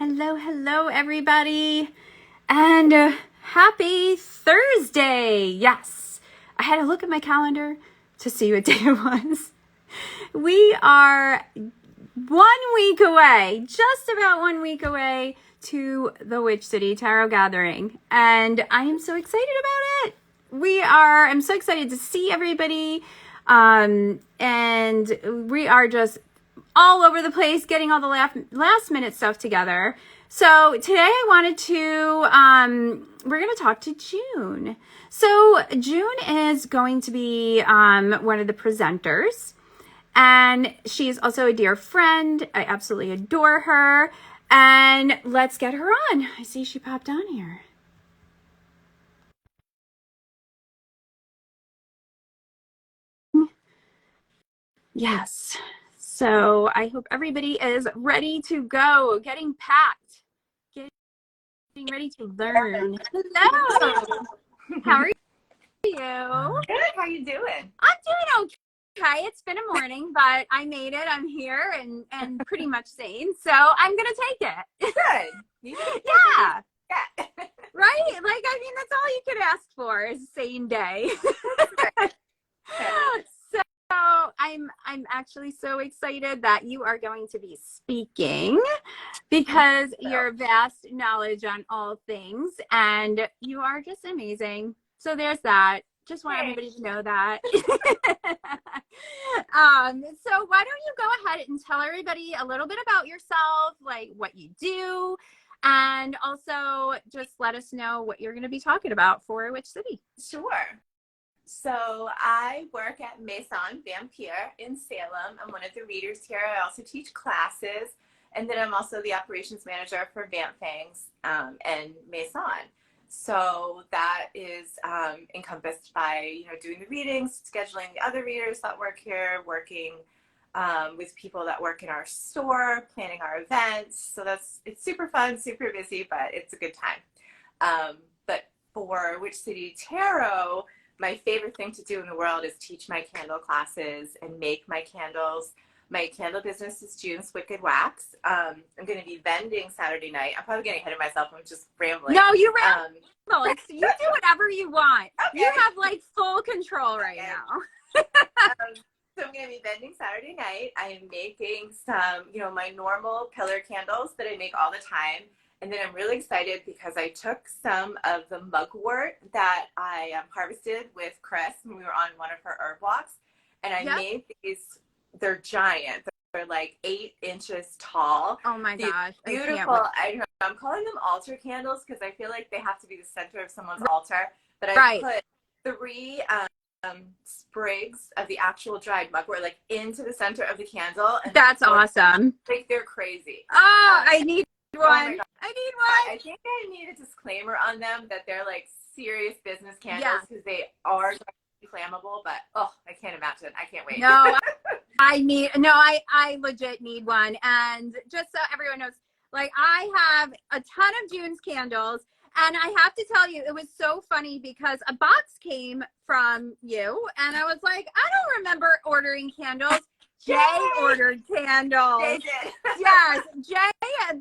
Hello, everybody, and happy Thursday. Yes, I had to look at my calendar to see what day it was. We are 1 week away, just about 1 week away to the Witch City Tarot Gathering, and I am so excited about it. I'm so excited to see everybody, and we are just all over the place getting all the last minute stuff together. So today I wanted to, we're going to talk to June. So June is going to be one of the presenters, and she is also a dear friend. I absolutely adore her, and let's get her on. I see she popped on here. Yes. So I hope everybody is ready to go, getting packed, getting ready to learn. Hello. How are you? Good. How you doing? I'm doing okay. It's been a morning, but I made it. I'm here and pretty much sane. So I'm going to take it. Good. Yeah. Yeah. Right? Like, I mean, that's all you could ask for is a sane day. So I'm actually so excited that you are going to be speaking because your vast knowledge on all things, and you are just amazing. So there's that. Just want everybody to know that. So why don't you go ahead and tell everybody a little bit about yourself, like what you do, and also just let us know what you're going to be talking about for Witch City. Sure. So I work at Maison Vampire in Salem. I'm one of the readers here. I also teach classes, and then I'm also the operations manager for Vamp Fangs and Maison. So that is encompassed by, doing the readings, scheduling the other readers that work here, working with people that work in our store, planning our events. So it's super fun, super busy, but it's a good time. But for Witch City Tarot, my favorite thing to do in the world is teach my candle classes and make my candles. My candle business is June's Wicked Wax. I'm going to be vending Saturday night. I'm probably getting ahead of myself. I'm just rambling. No, you ramble. You do whatever you want. Okay. You have like full control right now. So I'm going to be vending Saturday night. I am making some, my normal pillar candles that I make all the time. And then I'm really excited because I took some of the mugwort that I harvested with Chris when we were on one of her herb walks. And I made these, they're giant. They're like 8 inches tall. Oh my gosh. Beautiful. I'm calling them altar candles because I feel like they have to be the center of someone's altar. But I put 3 sprigs of the actual dried mugwort like into the center of the candle. And that's awesome. Like they're crazy. Oh, I need one. I need one. I think I need a disclaimer on them that they're like serious business candles because they are flammable, but I can't imagine. I can't wait. No, I legit need one. And just so everyone knows, like I have a ton of June's candles, and I have to tell you, it was so funny because a box came from you, and I was like, I don't remember ordering candles. Jay ordered candles. Jay did. Yes, Jay,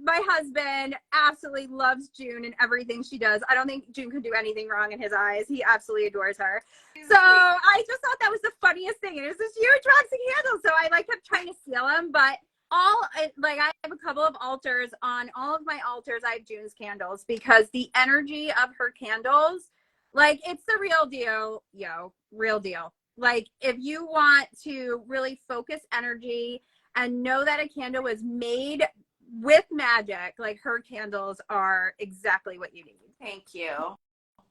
my husband, absolutely loves June and everything she does. I don't think June could do anything wrong in his eyes. He absolutely adores her. So I just thought that was the funniest thing. It was this huge box of candles. So I kept trying to steal them, but I have a couple of altars. On all of my altars, I have June's candles because the energy of her candles, it's the real deal, real deal. Like, if you want to really focus energy and know that a candle was made with magic, like her candles are exactly what you need. Thank you.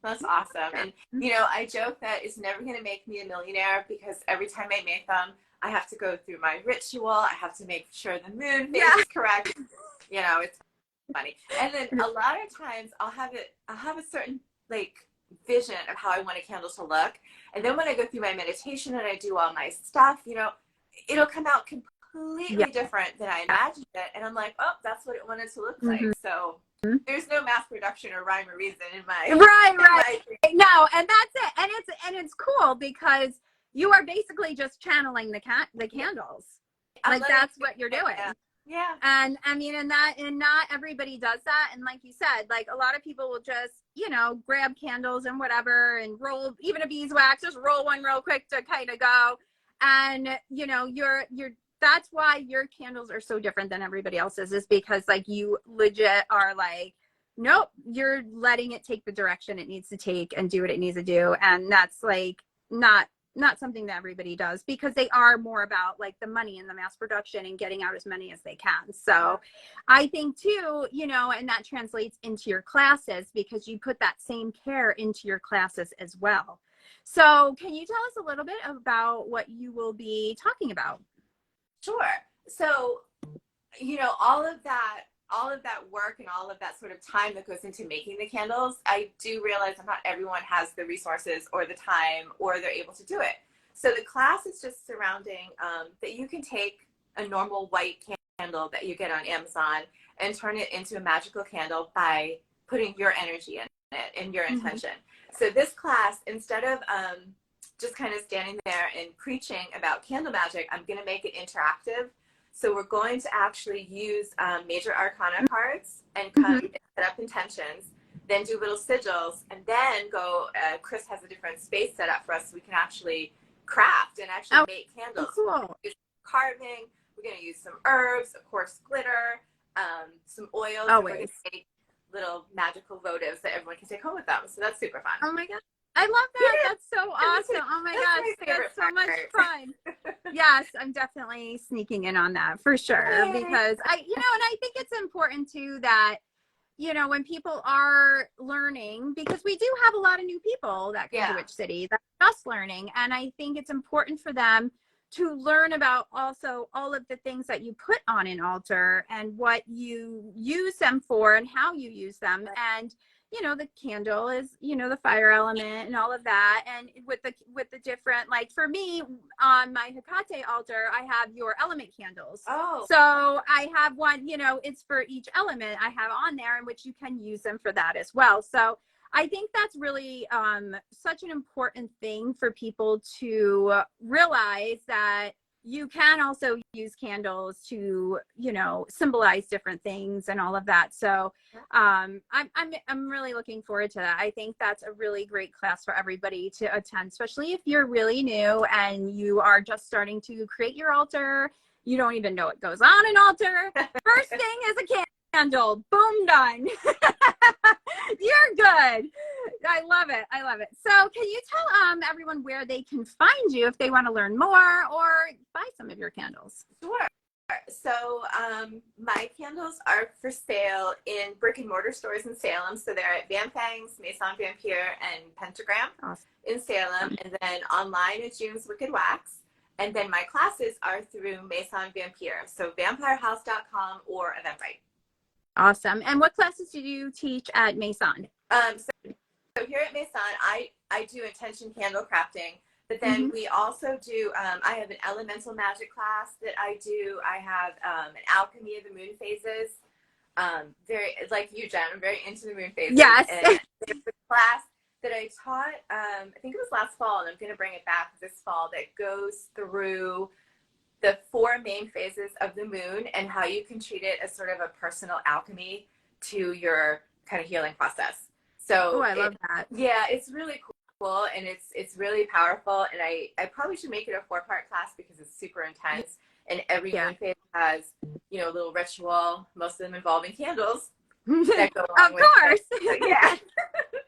That's awesome. And, I joke that it's never going to make me a millionaire because every time I make them, I have to go through my ritual. I have to make sure the moon phase is correct. It's funny. And then a lot of times I'll have a certain, vision of how I want a candle to look. And then when I go through my meditation and I do all my stuff, it'll come out completely different than I imagined it. And I'm like, oh, that's what it wanted to look like. So there's no mass production or rhyme or reason in my right. No, and that's it. And it's cool because you are basically just channeling the candles. Like that's what you're doing. Yeah. And I mean, and not everybody does that. And like you said, like a lot of people will just, grab candles and whatever and roll, even a beeswax, just roll one real quick to kind of go. And, that's why your candles are so different than everybody else's, is because like you legit are like, nope, you're letting it take the direction it needs to take and do what it needs to do. And that's like not something that everybody does, because they are more about like the money and the mass production and getting out as many as they can. So I think too, and that translates into your classes, because you put that same care into your classes as well. So can you tell us a little bit about what you will be talking about? Sure. So, all of that work and all of that sort of time that goes into making the candles, I do realize that not everyone has the resources or the time or they're able to do it. So the class is just surrounding that you can take a normal white candle that you get on Amazon and turn it into a magical candle by putting your energy in it and your intention. So this class, instead of just kind of standing there and preaching about candle magic, I'm going to make it interactive. So we're going to actually use major arcana cards and come and set up intentions, then do little sigils, and then go, Chris has a different space set up for us so we can actually craft and actually make candles. Cool. Carving, we're going to use some herbs, of course, glitter, some oils. Oh, we're going to make little magical votives that everyone can take home with them. So that's super fun. Oh my God. I love that. Yeah. That's so awesome. Oh my gosh. That's so much fun. Yes, I'm definitely sneaking in on that for sure. Yay. Because and I think it's important too that, when people are learning, because we do have a lot of new people that come to Witch City that are just learning. And I think it's important for them to learn about also all of the things that you put on an altar and what you use them for and how you use them. And the candle is, the fire element and all of that. And with the different, like for me, on my Hecate altar, I have your element candles. Oh. So I have one, it's for each element I have on there, in which you can use them for that as well. So I think that's really such an important thing for people to realize, that you can also use candles to, symbolize different things and all of that. So I'm really looking forward to that. I think that's a really great class for everybody to attend, especially if you're really new and you are just starting to create your altar. You don't even know what goes on an altar. First thing is a candle. Boom, done. You're good. I love it. I love it. So can you tell everyone where they can find you if they want to learn more or buy some of your candles? Sure. So my candles are for sale in brick and mortar stores in Salem. So they're at Van Fangs, Maison Vampire, and Pentagram in Salem. And then online at June's Wicked Wax. And then my classes are through Maison Vampire. So vampirehouse.com or Eventbrite. Awesome. And what classes do you teach at Maison? So here at Maison, I do intention candle crafting, but then we also do, I have an elemental magic class that I do. I have an alchemy of the moon phases. Very, like you, Jen, I'm very into the moon phases. Yes. And there's a class that I taught, I think it was last fall, and I'm going to bring it back this fall, that goes through the 4 main phases of the moon and how you can treat it as sort of a personal alchemy to your kind of healing process. So I love that. Yeah, it's really cool, and it's really powerful. And I probably should make it a 4-part class because it's super intense. And every moon phase has, a little ritual, most of them involving candles that go along with course. It. So, yeah.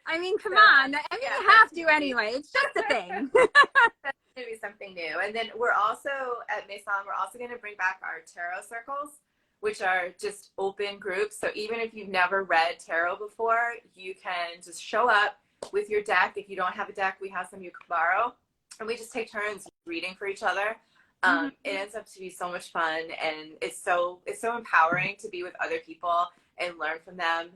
I mean, come on. I mean, you have to anyway. It's just a thing. That's going to be something new. And then we're also at Maison, we're also going to bring back our tarot circles, which are just open groups. So even if you've never read tarot before, you can just show up with your deck. If you don't have a deck, we have some you can borrow. And we just take turns reading for each other. It ends up to be so much fun, and it's so empowering to be with other people and learn from them.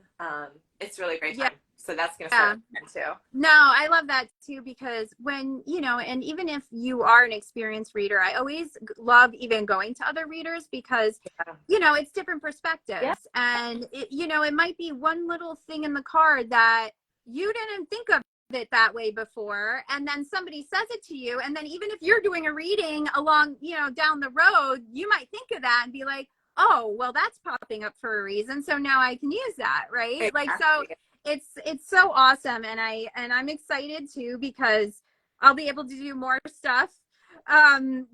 It's really a great time. So that's going to start too. No, I love that too, because when, and even if you are an experienced reader, I always love even going to other readers because, it's different perspectives. Yeah. And, it might be one little thing in the card that you didn't think of it that way before. And then somebody says it to you. And then even if you're doing a reading along, down the road, you might think of that and be like, oh, well, that's popping up for a reason. So now I can use that, right? Exactly. Like, so it's so awesome. And I'm excited too, because I'll be able to do more stuff.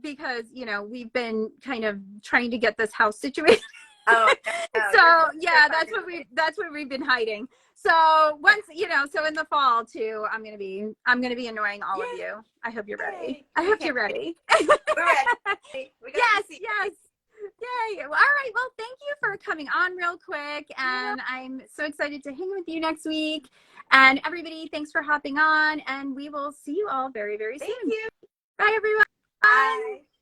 Because, you know, we've been kind of trying to get this house situated. Oh, no, So yeah, that's what we've been hiding. So once, you know, so in the fall too, I'm gonna be annoying all of you. I hope you're ready. I hope you're ready. We're ready. We got Yes, yes. Yay. Well, all right. Well, thank you for coming on real quick. And I'm so excited to hang with you next week. And everybody, thanks for hopping on. And we will see you all very, very soon. Thank you. Bye, everyone. Bye.